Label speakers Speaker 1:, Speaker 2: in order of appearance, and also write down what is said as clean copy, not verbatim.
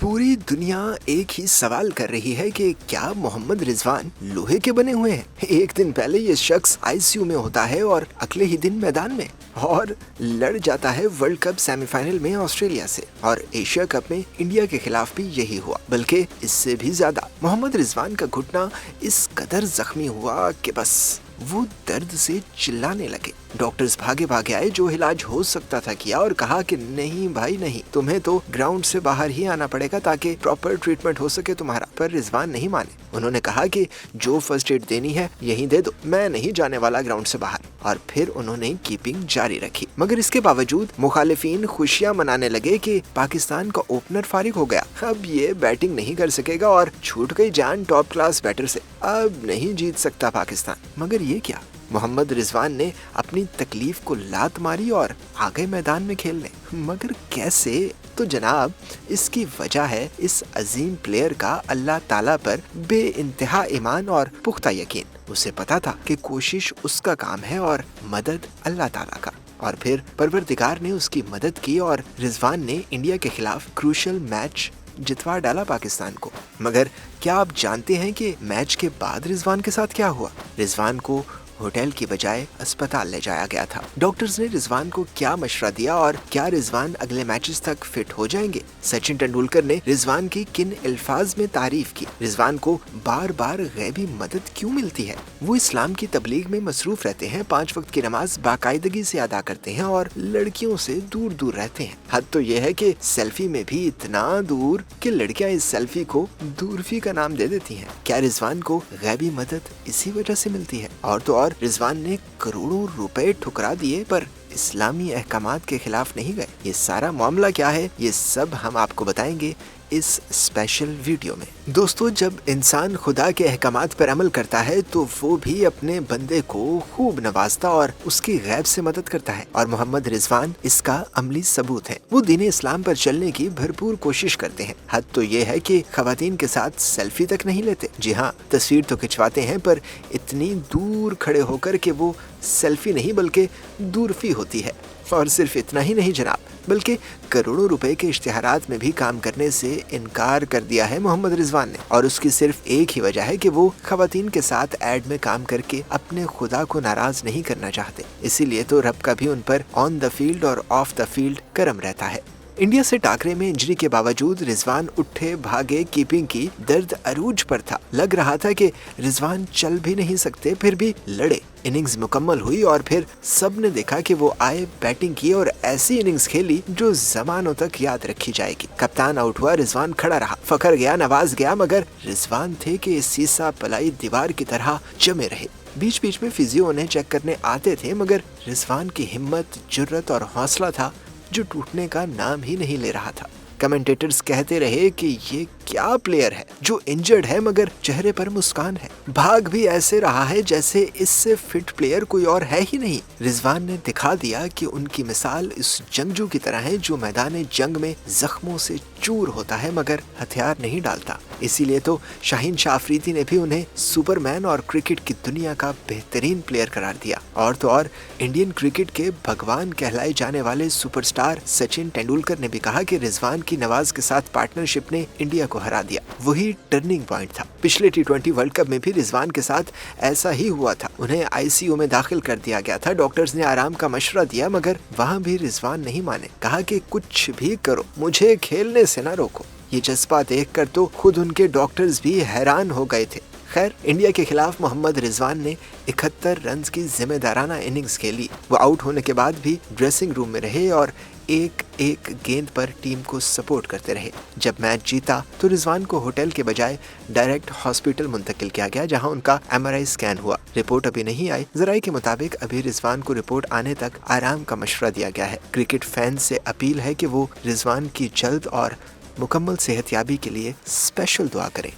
Speaker 1: पूरी दुनिया एक ही सवाल कर रही है कि क्या मोहम्मद रिजवान लोहे के बने हुए हैं। एक दिन पहले ये शख्स आईसीयू में होता है और अगले ही दिन मैदान में और लड़ जाता है वर्ल्ड कप सेमीफाइनल में ऑस्ट्रेलिया से। और एशिया कप में इंडिया के खिलाफ भी यही हुआ, बल्कि इससे भी ज्यादा। मोहम्मद रिजवान का घुटना इस कदर जख्मी हुआ कि बस वो दर्द से चिल्लाने लगे। डॉक्टर्स भागे भागे आए, जो इलाज हो सकता था किया और कहा कि नहीं भाई नहीं, तुम्हें तो ग्राउंड से बाहर ही आना पड़ेगा ताकि प्रॉपर ट्रीटमेंट हो सके तुम्हारा। पर रिजवान नहीं माने। उन्होंने कहा कि जो फर्स्ट एड देनी है यहीं दे दो, मैं नहीं जाने वाला ग्राउंड से बाहर। और फिर उन्होंने कीपिंग जारी रखी। मगर इसके बावजूद मुखालिफिन खुशियां मनाने लगे कि पाकिस्तान का ओपनर फारिग हो गया, अब ये बैटिंग नहीं कर सकेगा और छूट गई जान टॉप क्लास बैटर से, अब नहीं जीत सकता पाकिस्तान। मगर ये क्या, मोहम्मद रिजवान ने अपनी तकलीफ को लात मारी और आ गए मैदान में खेलने। मगर कैसे? तो जनाब, इसकी वजह है इस अजीम प्लेयर का अल्लाह ताला पर बेइंतहा ईमान और पुख्ता यकीन। उसे पता था कि कोशिश उसका काम है और मदद अल्लाह ताला का। और फिर परवरदिगार ने उसकी मदद की और रिजवान ने इंडिया के खिलाफ क्रूशल मैच जितवा डाला पाकिस्तान को। मगर क्या आप जानते हैं कि मैच के बाद रिजवान के साथ क्या हुआ? रिजवान को होटल की बजाय अस्पताल ले जाया गया था। डॉक्टर्स ने रिजवान को क्या मशवरा दिया और क्या रिजवान अगले मैचेस तक फिट हो जाएंगे? सचिन तेंदुलकर ने रिजवान की किन अल्फाज में तारीफ की? रिजवान को बार बार गैबी मदद क्यों मिलती है? वो इस्लाम की तबलीग में मसरूफ रहते हैं, 5 वक्त की नमाज बाकायदगी से अदा करते हैं और लड़कियों से दूर दूर रहते हैं। हद तो ये है कि सेल्फी में भी इतना दूर कि लड़कियां इस सेल्फी को दूरफी का नाम दे देती हैं। क्या रिजवान को गैबी मदद इसी वजह से मिलती है? और तो और रिजवान ने करोड़ों रुपए ठुकरा दिए पर इस्लामी अहकामात के खिलाफ नहीं गए। ये सारा मामला क्या है, ये सब हम आपको बताएंगे इस स्पेशल वीडियो में। दोस्तों, जब इंसान खुदा के अहकामात पर अमल करता है तो वो भी अपने बंदे को खूब नवाजता और उसकी गैब से मदद करता है। और मोहम्मद रिजवान इसका अमली सबूत है। वो दीन इस्लाम पर चलने की भरपूर कोशिश करते हैं। हद तो ये है कि खवातीन के साथ सेल्फी तक नहीं लेते। जी हाँ, तस्वीर तो खिंचवाते हैं पर इतनी दूर खड़े होकर के वो सेल्फी नहीं बल्कि दूरफी होती है। और सिर्फ इतना ही नहीं जनाब, बल्कि करोड़ों रुपए के इश्तिहारात में भी काम करने से इनकार कर दिया है मोहम्मद रिजवान ने। और उसकी सिर्फ एक ही वजह है कि वो खवातीन के साथ एड में काम करके अपने खुदा को नाराज नहीं करना चाहते। इसीलिए तो रब का भी उन पर ऑन द फील्ड और ऑफ द फील्ड करम रहता है। इंडिया से टाकरे में इंजरी के बावजूद रिजवान उठे भागे, कीपिंग की, दर्द अरूज पर था। लग रहा था कि रिजवान चल भी नहीं सकते, फिर भी लड़े। इनिंग्स मुकम्मल हुई और फिर सबने देखा कि वो आए, बैटिंग की और ऐसी इनिंग्स खेली जो जमानों तक याद रखी जाएगी। कप्तान आउट हुआ, रिजवान खड़ा रहा। फखर गया, नवाज गया, मगर रिजवान थे कि सीसा पलाई दीवार की तरह जमे रहे। बीच बीच में फिजियो उन्हें चेक करने आते थे, मगर रिजवान की हिम्मत, जुर्रत और हौसला था जो टूटने का नाम ही नहीं ले रहा था। कमेंटेटर्स कहते रहे कि ये क्या प्लेयर है जो इंजर्ड है मगर चेहरे पर मुस्कान है। भाग भी ऐसे रहा है जैसे इससे फिट प्लेयर कोई और है ही नहीं। रिजवान ने दिखा दिया कि उनकी मिसाल इस जंगजू की तरह है जो मैदान जंग में जख्मों से चूर होता है मगर हथियार नहीं डालता। इसीलिए तो शाहीन शाह अफरीदी ने भी उन्हें सुपरमैन और क्रिकेट की दुनिया का बेहतरीन प्लेयर करार दिया। और तो और इंडियन क्रिकेट के भगवान कहलाए जाने वाले सुपरस्टार सचिन तेंदुलकर ने भी कहा कि रिजवान की नवाज के साथ पार्टनरशिप ने इंडिया को हरा दिया। वही टर्निंग पॉइंट था। पिछले T20 वर्ल्ड कप में भी रिजवान के साथ ऐसा ही हुआ था। उन्हें आईसीयू में दाखिल कर दिया गया था। डॉक्टर्स ने आराम का मशवरा दिया मगर वहाँ भी रिजवान नहीं माने। कहा कि कुछ भी करो, मुझे खेलने से ना रोको। ये जज्बा देखकर तो खुद उनके डॉक्टर्स भी हैरान हो गए थे। खैर, इंडिया के खिलाफ मोहम्मद रिजवान ने 71 रन की जिम्मेदाराना इनिंग्स खेली। वो आउट होने के बाद भी ड्रेसिंग रूम में रहे और एक एक गेंद पर टीम को सपोर्ट करते रहे। जब मैच जीता तो रिजवान को होटल के बजाय डायरेक्ट हॉस्पिटल मुंतकिल किया गया, जहां उनका MRI स्कैन हुआ। रिपोर्ट अभी नहीं आई। जराये के मुताबिक अभी रिजवान को रिपोर्ट आने तक आराम का मशवरा दिया गया है। क्रिकेट फैंस से अपील है कि वो रिजवान की जल्द और मुकम्मल सेहतयाबी के लिए स्पेशल दुआ करें।